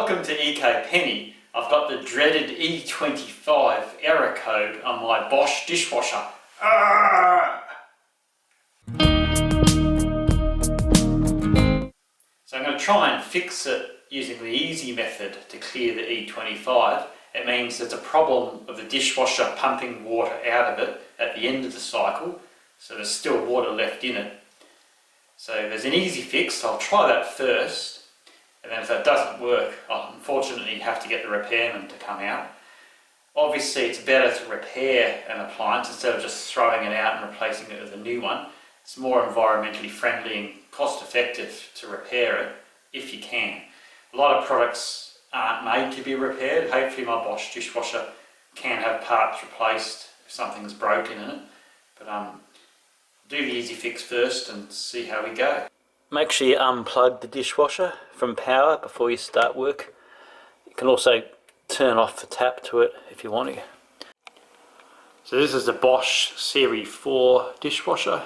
Welcome to EK Penny. I've got the dreaded E25 error code on my Bosch dishwasher. So I'm going to try and fix it using the easy method to clear the E25. It means there's a problem of the dishwasher pumping water out of it at the end of the cycle, so there's still water left in it. So there's an easy fix. I'll try that first, and then if that doesn't work, I'll unfortunately have to get the repairman to come out. Obviously it's better to repair an appliance instead of just throwing it out and replacing it with a new one. It's more environmentally friendly and cost effective to repair it if you can. A lot of products aren't made to be repaired. Hopefully my Bosch dishwasher can have parts replaced if something's broken in it. But do the easy fix first and see how we go. Make sure you unplug the dishwasher from power before you start work. You can also turn off the tap to it if you want to. So this is the Bosch Series 4 dishwasher.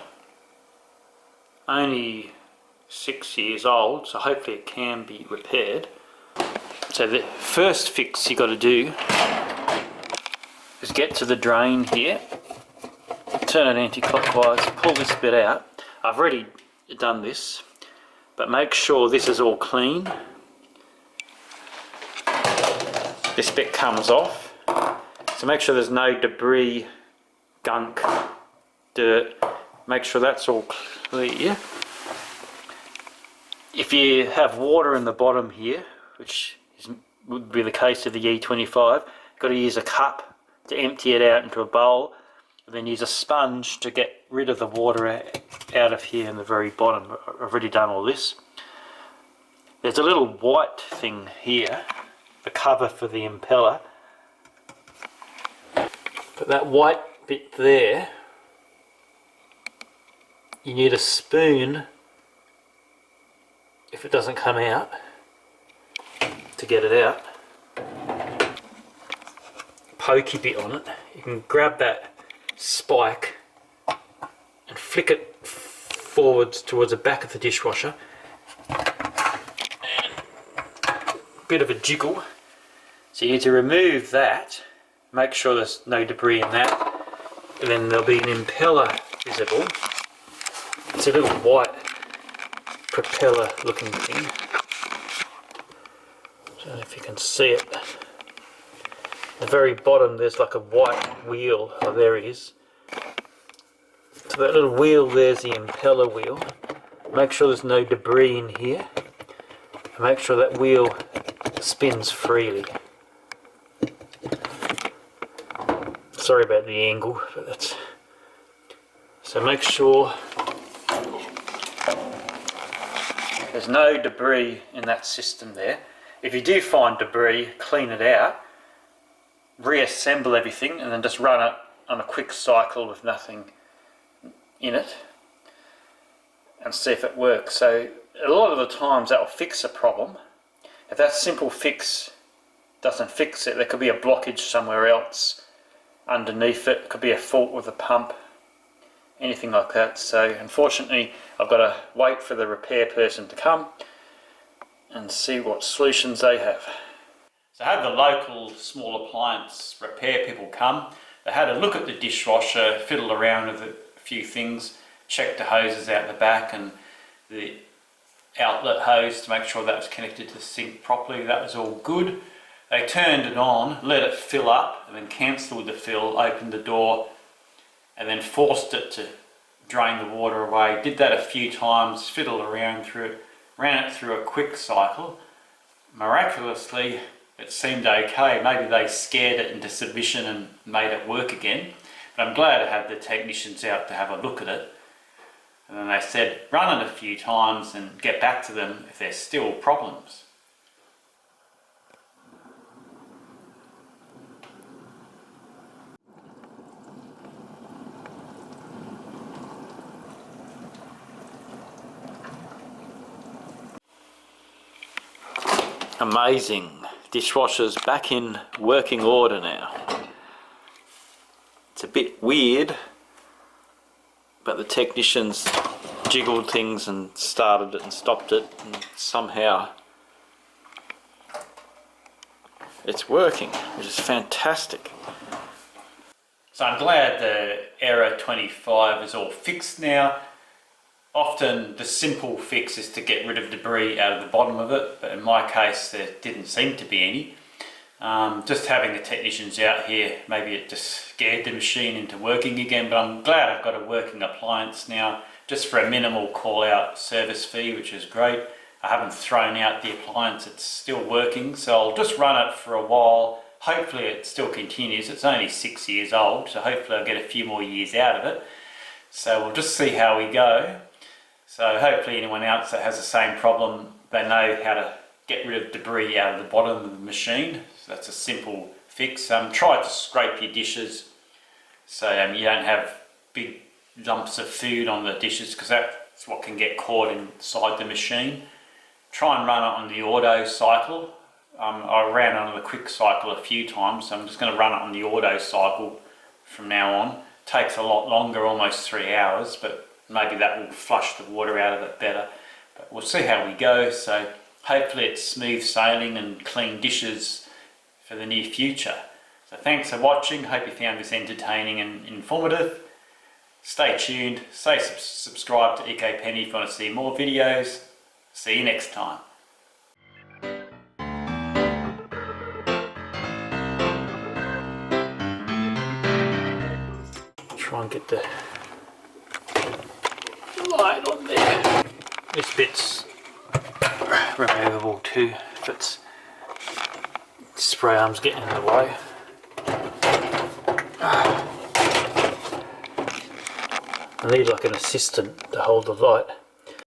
Only 6 years old, so hopefully it can be repaired. So the first fix you got to do is get to the drain here, turn it anti-clockwise, pull this bit out. I've already done this, but make sure this is all clean. This bit comes off, so make sure there's no debris, gunk, dirt. Make sure that's all clear. If you have water in the bottom here, which would be the case of the E25, you've got to use a cup to empty it out into a bowl, and then use a sponge to get rid of the water out of here in the very bottom. I've already done all this. There's a little white thing here, the cover for the impeller. But that white bit there, you need a spoon, if it doesn't come out, to get it out. Pokey bit on it. You can grab that spike and flick it forwards towards the back of the dishwasher. And a bit of a jiggle. So you need to remove that, make sure there's no debris in that, and then there'll be an impeller visible. It's a little white propeller looking thing. I don't know if you can see it. At the very bottom there's like a white wheel. Oh, there it is. So that little wheel there's the impeller wheel. Make sure there's no debris in here. And make sure that wheel spins freely. Sorry about the angle, but that's... So make sure there's no debris in that system there. If you do find debris, clean it out, reassemble everything, and then just run it on a quick cycle with nothing in it and see if it works. So a lot of the times that will fix a problem. If that simple fix doesn't fix it, there could be a blockage somewhere else underneath it. It could be a fault with the pump, anything like that. So unfortunately I've got to wait for the repair person to come and see what solutions they have. So I had the local small appliance repair people come. They had a look at the dishwasher, fiddled around with a few things, checked the hoses out the back and the outlet hose to make sure that was connected to the sink properly. That was all good. They turned it on, let it fill up, and then cancelled the fill, opened the door, and then forced it to drain the water away. Did that a few times, fiddled around through it, ran it through a quick cycle. Miraculously, it seemed okay. Maybe they scared it into submission and made it work again. But I'm glad I had the technicians out to have a look at it. And then they said, run it a few times and get back to them if there's still problems. Amazing. Dishwasher's back in working order now. It's a bit weird, but the technicians jiggled things and started it and stopped it, and somehow it's working, which is fantastic. So I'm glad the error 25 is all fixed now. Often the simple fix is to get rid of debris out of the bottom of it, but in my case there didn't seem to be any. Just having the technicians out here, maybe it just scared the machine into working again, but I'm glad I've got a working appliance now, just for a minimal call out service fee, which is great. I haven't thrown out the appliance, it's still working, so I'll just run it for a while. Hopefully it still continues. It's only 6 years old, so hopefully I'll get a few more years out of it. So we'll just see how we go. So hopefully anyone else that has the same problem, they know how to get rid of debris out of the bottom of the machine. So that's a simple fix. Try to scrape your dishes so you don't have big lumps of food on the dishes, because that's what can get caught inside the machine. Try and run it on the auto cycle. I ran it on the quick cycle a few times, so I'm just going to run it on the auto cycle from now on. Takes a lot longer, almost 3 hours, but maybe that will flush the water out of it better. But we'll see how we go. So hopefully it's smooth sailing and clean dishes for the near future. So thanks for watching. Hope you found this entertaining and informative. Stay tuned. Stay subscribed to Eco Penny if you want to see more videos. See you next time. Try and get the light on there. This bit's removable too if it's spray arm's getting in the way. I need like an assistant to hold the light.